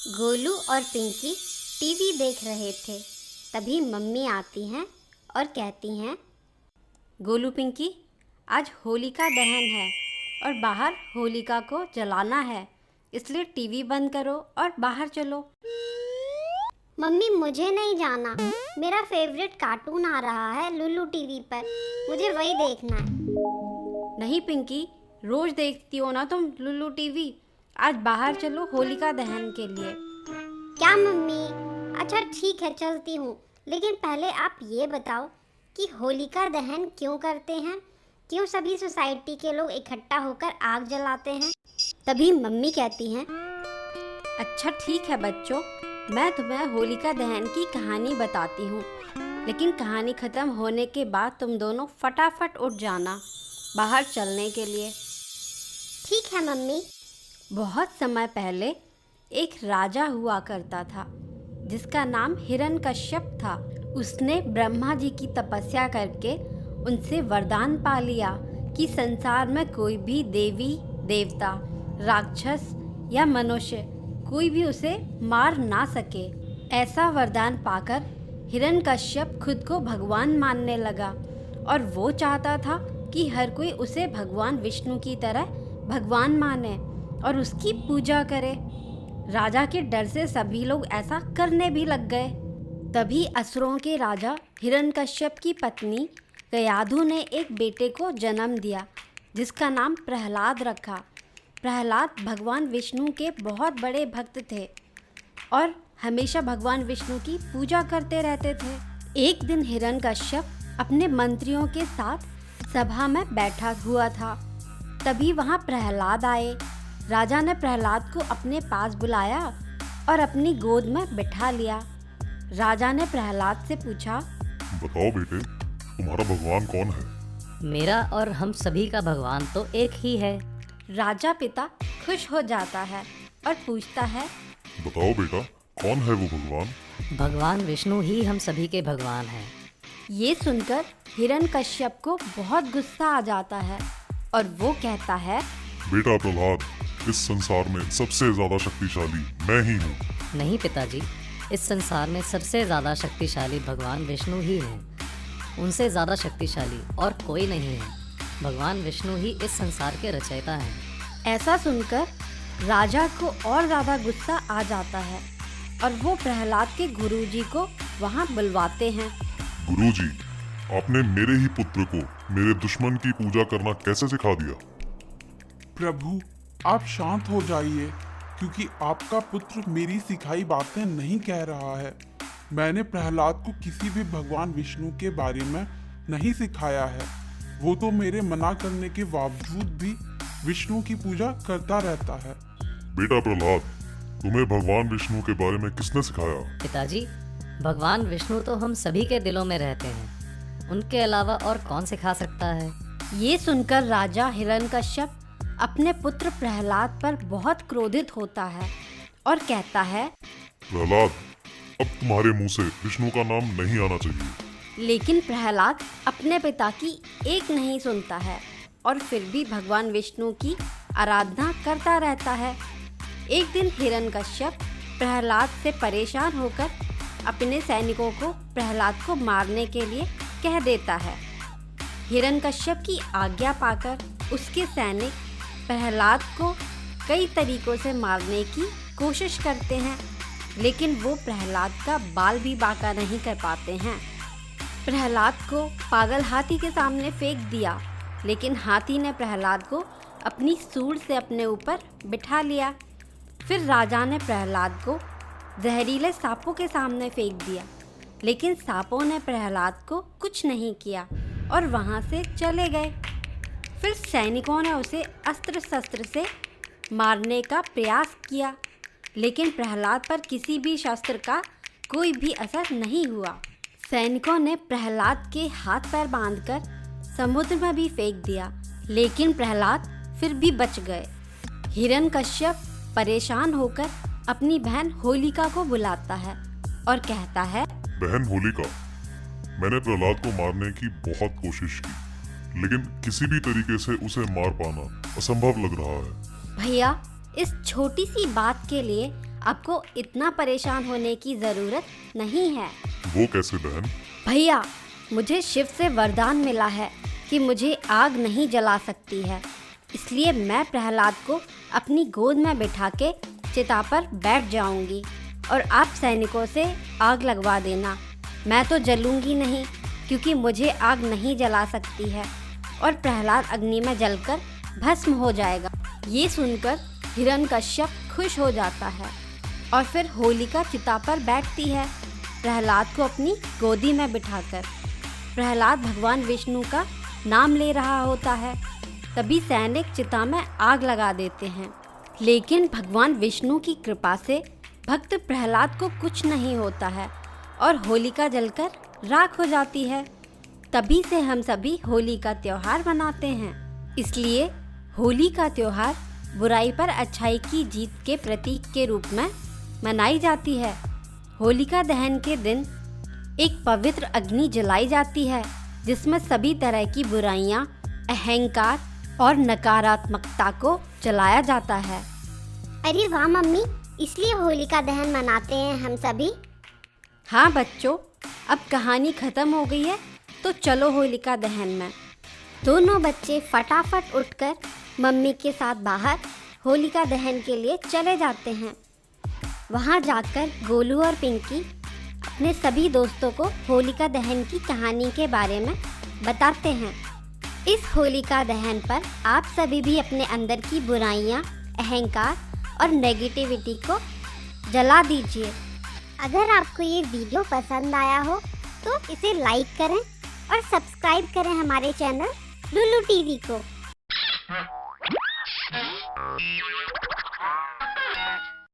गोलू और पिंकी टीवी देख रहे थे। तभी मम्मी आती हैं और कहती हैं, गोलू पिंकी, आज होलिका दहन है और बाहर होलिका को जलाना है, इसलिए टीवी बंद करो और बाहर चलो। मम्मी मुझे नहीं जाना, मेरा फेवरेट कार्टून आ रहा है लुल्लू टीवी पर, मुझे वही देखना है। नहीं पिंकी, रोज देखती हो ना तुम लुल्लू टीवी। आज बाहर चलो होलिका दहन के लिए। क्या मम्मी? अच्छा ठीक है चलती हूँ, लेकिन पहले आप ये बताओ कि होलिका दहन क्यों करते हैं? क्यों सभी सोसाइटी के लोग इकट्ठा होकर आग जलाते हैं? तभी मम्मी कहती हैं, अच्छा ठीक है बच्चों, मैं तुम्हें होलिका दहन की कहानी बताती हूँ, लेकिन कहानी ख़त्म होने के बाद तुम दोनों फटाफट उठ जाना बाहर चलने के लिए। ठीक है मम्मी। बहुत समय पहले एक राजा हुआ करता था जिसका नाम हिरण्यकश्यप था। उसने ब्रह्मा जी की तपस्या करके उनसे वरदान पा लिया कि संसार में कोई भी देवी देवता, राक्षस या मनुष्य कोई भी उसे मार ना सके। ऐसा वरदान पाकर हिरण्यकश्यप खुद को भगवान मानने लगा और वो चाहता था कि हर कोई उसे भगवान विष्णु की तरह भगवान माने और उसकी पूजा करे। राजा के डर से सभी लोग ऐसा करने भी लग गए। तभी असुरों के राजा हिरण्यकश्यप की पत्नी गयाधु ने एक बेटे को जन्म दिया जिसका नाम प्रहलाद रखा। प्रहलाद भगवान विष्णु के बहुत बड़े भक्त थे और हमेशा भगवान विष्णु की पूजा करते रहते थे। एक दिन हिरण्यकश्यप अपने मंत्रियों के साथ सभा में बैठा हुआ था। तभी वहाँ प्रहलाद आए। राजा ने प्रहलाद को अपने पास बुलाया और अपनी गोद में बिठा लिया। राजा ने प्रहलाद से पूछा, बताओ बेटे, तुम्हारा भगवान कौन है? मेरा और हम सभी का भगवान तो एक ही है। राजा पिता खुश हो जाता है और पूछता है, बताओ बेटा, कौन है वो भगवान? भगवान विष्णु ही हम सभी के भगवान हैं। ये सुनकर हिरण्यकश्यप को बहुत गुस्सा आ जाता है और वो कहता है, बेटा प्रहलाद, इस संसार में सबसे ज्यादा शक्तिशाली मैं ही हूँ। नहीं पिताजी, इस संसार में सबसे ज़्यादा शक्तिशाली भगवान विष्णु ही हैं। उनसे ज़्यादा शक्तिशाली और कोई नहीं है। भगवान विष्णु ही इस संसार के रचयिता हैं। ऐसा सुनकर राजा को और ज़्यादा गुस्सा आ जाता है और वो प्रहलाद के गुरुजी को वहाँ बुलवाते हैं। गुरुजी, आपने मेरे ही पुत्र को मेरे दुश्मन की पूजा करना कैसे सिखा दिया? प्रभु, आप शांत हो जाइए, क्योंकि आपका पुत्र मेरी सिखाई बातें नहीं कह रहा है। मैंने प्रहलाद को किसी भी भगवान विष्णु के बारे में नहीं सिखाया है। वो तो मेरे मना करने के बावजूद भी विष्णु की पूजा करता रहता है। बेटा प्रहलाद, तुम्हें भगवान विष्णु के बारे में किसने सिखाया? पिताजी, भगवान विष्णु तो हम सभी के दिलों में रहते हैं। उनके अलावा और कौन सिखा सकता है? ये सुनकर राजा हिरण्यकश्यप अपने पुत्र प्रहलाद पर बहुत क्रोधित होता है और कहता है, प्रहलाद, अब तुम्हारे मुंह से विष्णु का नाम नहीं आना चाहिए। लेकिन प्रहलाद अपने पिता की एक नहीं सुनता है और फिर भी भगवान विष्णु की आराधना करता रहता है। एक दिन हिरण्यकश्यप प्रहलाद से परेशान होकर अपने सैनिकों को प्रहलाद को मारने के लिए कह देता है। हिरण्यकश्यप की आज्ञा पाकर उसके सैनिक प्रहलाद को कई तरीकों से मारने की कोशिश करते हैं, लेकिन वो प्रहलाद का बाल भी बांका नहीं कर पाते हैं। प्रहलाद को पागल हाथी के सामने फेंक दिया, लेकिन हाथी ने प्रहलाद को अपनी सूंड से अपने ऊपर बिठा लिया। फिर राजा ने प्रहलाद को जहरीले सांपों के सामने फेंक दिया, लेकिन सांपों ने प्रहलाद को कुछ नहीं किया और वहाँ से चले गए। फिर सैनिकों ने उसे अस्त्र शस्त्र से मारने का प्रयास किया, लेकिन प्रहलाद पर किसी भी शस्त्र का कोई भी असर नहीं हुआ। सैनिकों ने प्रहलाद के हाथ पैर बांधकर समुद्र में भी फेंक दिया, लेकिन प्रहलाद फिर भी बच गए। हिरण्यकश्यप परेशान होकर अपनी बहन होलिका को बुलाता है और कहता है, बहन होलिका, मैंने प्रहलाद को मारने की बहुत कोशिश की, लेकिन किसी भी तरीके से उसे मार पाना असंभव लग रहा है। भैया, इस छोटी सी बात के लिए आपको इतना परेशान होने की ज़रूरत नहीं है। वो कैसे बहन? भैया, मुझे शिव से वरदान मिला है कि मुझे आग नहीं जला सकती है, इसलिए मैं प्रहलाद को अपनी गोद में बिठा के चिता पर बैठ जाऊंगी और आप सैनिकों से आग लगवा देना। मैं तो जलूंगी नहीं क्योंकि मुझे आग नहीं जला सकती है और प्रहलाद अग्नि में जलकर भस्म हो जाएगा। ये सुनकर हिरण्यकश्यप खुश हो जाता है और फिर होलिका चिता पर बैठती है, प्रहलाद को अपनी गोदी में बिठाकर। प्रहलाद भगवान विष्णु का नाम ले रहा होता है। तभी सैनिक चिता में आग लगा देते हैं, लेकिन भगवान विष्णु की कृपा से भक्त प्रहलाद को कुछ नहीं होता है और होलिका जलकर राख हो जाती है। तभी से हम सभी होली का त्योहार मनाते हैं। इसलिए होली का त्योहार बुराई पर अच्छाई की जीत के प्रतीक के रूप में मनाई जाती है। होलिका दहन के दिन एक पवित्र अग्नि जलाई जाती है जिसमें सभी तरह की बुराइयां, अहंकार और नकारात्मकता को जलाया जाता है। अरे वाह मम्मी, इसलिए होलिका दहन मनाते हैं हम सभी। हाँ बच्चों, अब कहानी खत्म हो गई है तो चलो होलिका दहन में। दोनों बच्चे फटाफट उठकर मम्मी के साथ बाहर होलिका दहन के लिए चले जाते हैं। वहाँ जाकर गोलू और पिंकी अपने सभी दोस्तों को होलिका दहन की कहानी के बारे में बताते हैं। इस होलिका दहन पर आप सभी भी अपने अंदर की बुराइयां, अहंकार और नेगेटिविटी को जला दीजिए। अगर आपको ये वीडियो पसंद आया हो तो इसे लाइक करें और सब्सक्राइब करें हमारे चैनल लुलु टीवी को।